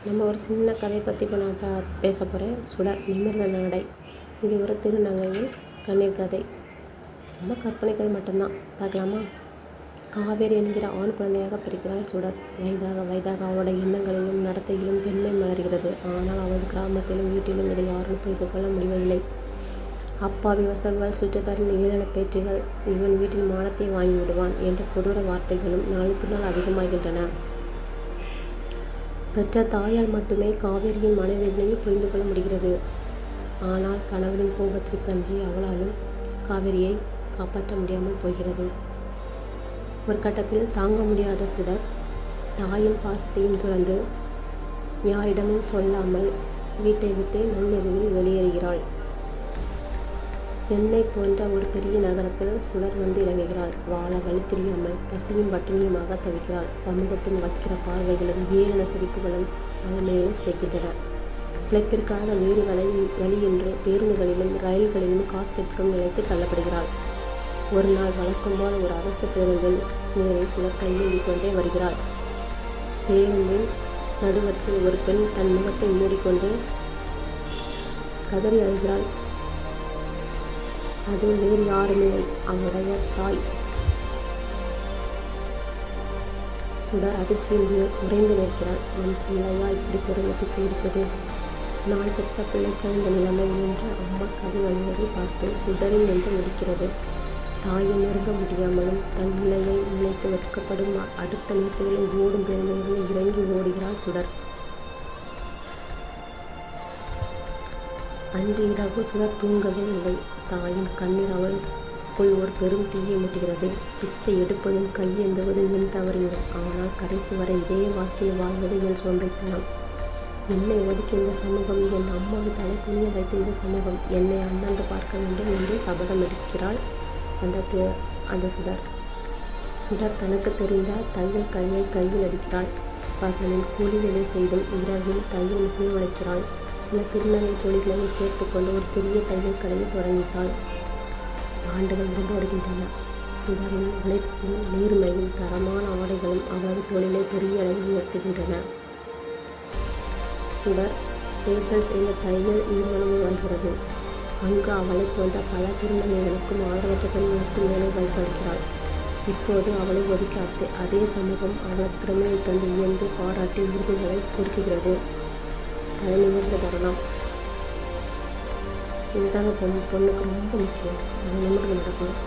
நம்ம ஒரு சின்ன கதையை பற்றி இப்போ நான் பேச போகிறேன். சுடர் நிமிர்ந்த நடை. இது ஒரு திருநங்கையின் கண்ணீர் கதை. சும்மா கற்பனை கதை மட்டும்தான். பார்க்கலாமா? காவேரி என்கிற ஆண் குழந்தையாக பிறக்கிறாள் சுடர். வயதாக அவளோட எண்ணங்களிலும் நடத்தையிலும் பெண்மை மலர்கிறது. ஆனால் அவளது கிராமத்திலும் வீட்டிலும் இதை யாரும் புரிந்து கொள்ள முடிவதில்லை. அப்பாவின் வசதிகள், சுற்றத்தாரின் ஏளன பேச்சுகள், இவன் வீட்டில் மானத்தை வாங்கி விடுவான் என்ற கொடூர வார்த்தைகளும் நாளுக்கு நாள் அதிகமாகின்றன. பெற்ற தாயால் மட்டுமே காவேரியின் மனவேதனையை புரிந்து கொள்ள முடிகிறது. ஆனால் கணவனின் கோபத்திற்கு அஞ்சி அவளாலும் காவேரியை காப்பாற்ற முடியாமல் போகிறது. ஒரு கட்டத்தில் தாங்க முடியாத சுடர் தாயின் பாசத்தையும் துறந்து யாரிடமும் சொல்லாமல் வீட்டை விட்டு நள்ளிரவில் வெளியேறுகிறாள். சென்னை போன்ற ஒரு பெரிய நகரத்தில் சுடர் வந்து இறங்குகிறாள். வாழ வழி தெரியாமல் பசியும் பட்டினியுமாக தவிக்கிறாள். சமூகத்தின் வக்கிர பார்வைகளும் ஏளன சிரிப்புகளும் அவள் மேலும் சிதைக்கின்றன. பிழைப்பிற்காக வேறு வழியின்றி பேருந்துகளிலும் ரயில்களிலும் காசு கேட்கும் நிலைக்கு தள்ளப்படுகிறாள். ஒரு நாள் வழக்கம் போல ஒரு அரசு பேருந்தில் நேரே சுடர் கையேந்தி கொண்டே வருகிறாள். பேருந்தின் நடுவத்தில் ஒரு பெண் தன் முகத்தை மூடிக்கொண்டு கதறி அழுகிறாள். அது வேறு யாருமில்லை, அவளுடைய தாய். சுடர் அதிர்ச்சியில் உறைந்து நிற்கிறாள். என் பிள்ளையா இப்படி பெருமைக்கு செய்திருப்பது? நான் பெற்ற பிள்ளைக்கு இந்த நிலைமை என்று அம்மா கதை வழிவதை பார்த்து சுடரின் என்று முடிக்கிறது. தாயை நெருங்க முடியாமலும் தன் நிலையை நினைத்து வெட்கப்படும் அடுத்த நிறுத்தங்களில் ஓடும் பேருந்திலிருந்து இறங்கி ஓடுகிறாள் சுடர். அன்று இரவு சுடர் தூங்கவே இல்லை. தாயின் கண்ணீர் அவளுக்குள் ஒரு பெரும் தீயை மூட்டுகிறது. பிச்சை எடுப்பதும் கையேந்துவதும் என் தவறில்லை. ஆனால் கடைசி வரை இதே வாழ்க்கையை வாழ்வது என் சோம்பேறித்தனம். என்னை ஒதுக்கி இந்த சமூகம், என் அம்மாவை தலை குனிய வைத்த இந்த சமூகம் என்னை அண்ணாந்து பார்க்க வேண்டும் என்று சபதம் எடுக்கிறாள் அந்த சுடர். சுடர் தனக்கு தெரிந்த தையல் கல்லை கையில் அடிக்கிறாள். பகலில் கூலி வேலை செய்தும் இரவில் தையல் மிஷினில் உழைக்கிறாள். சில திருநங்கை தொழில்களையும் சேர்த்து கொண்டு ஒரு சிறிய தையல் கடையை தொடங்கினாள். ஆண்டுகள் உருண்டோடுகின்றன. சுடரின் உழைப்பும் நேர்மையும் தரமான ஆடைகளும் அவரது தொழிலை பெரிய அளவில் உயர்த்துகின்றன. சுடர் பேசல்ஸ் என்ற தையல் நிறுவனம் வருகிறது. அங்கு அவளை போன்ற பல திருநங்கைகளுக்கும் ஆதரவற்ற பெண்களுக்கும் வேலை வாய்ப்பளிக்கிறாள். இப்போது அவளை ஒதுக்கி அதே சமூகம் அவளது திறமையை கண்டு வியந்து பாராட்டி விருதுகளை கொடுக்கிறது. தலை நிமிர்ந்த தருணம். இதுதாங்க பொண்ணுக்கு ரொம்ப முக்கியம். அது நிமிர்ந்து நடக்கணும்.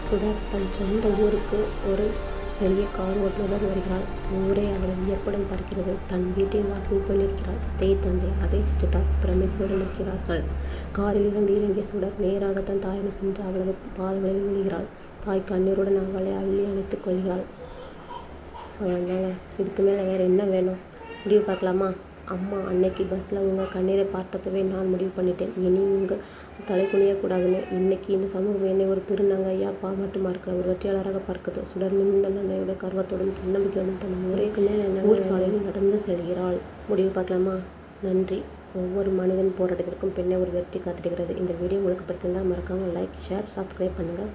சுடர் தன் சொந்த ஊருக்கு ஒரு பெரிய கார் ஓட்டுநர் வருகிறாள். ஊரே அவளை வியப்புடன் பார்க்கிறது. தன் வீட்டின் வாசலில் போய் நிற்கிறாள். அதே தந்தை, அதே சுற்றத்தார் பிரமிப்போடு நிற்கிறார்கள். காரில் இருந்து இறங்கிய சுடர் நேராக தன் தாயிடம் சென்று அவளது பாதங்களில் விழுகிறாள். தாய் கண்ணீருடன் அவளை அள்ளி அணைத்துக் கொள்கிறாள். அவ்வளோதாங்க. இதுக்கு மேலே வேறு என்ன வேணும்? முடிவு பார்க்கலாமா? அம்மா, அன்னைக்கு பஸ்ஸில் உங்கள் கண்ணீரை பார்த்தப்பவே நான் முடிவு பண்ணிட்டேன். இனி உங்கள் தலை குனியக்கூடாதுன்னு. இன்னைக்கு இந்த சமூகம் என்னை ஒரு திருநங்கையாக மட்டுமா இருக்கிற ஒரு வெற்றியாளராக பார்க்குது. சுடர் நிமிர்ந்த நன்மையோட கர்வத்தோடும் தன்னம்பிக்கையோடும் தன் முறைக்கு மேல் ஊர் சாலையில் நடந்து செல்கிறாள். முடிவு பார்க்கலாமா? நன்றி. ஒவ்வொரு மனிதன் போராட்டத்திற்கும் பின்னே ஒரு வெற்றி காத்திருக்கிறது. இந்த வீடியோ உங்களுக்கு பிடித்திருந்தால் மறக்காமல் லைக், ஷேர், சப்ஸ்கிரைப் பண்ணுங்கள்.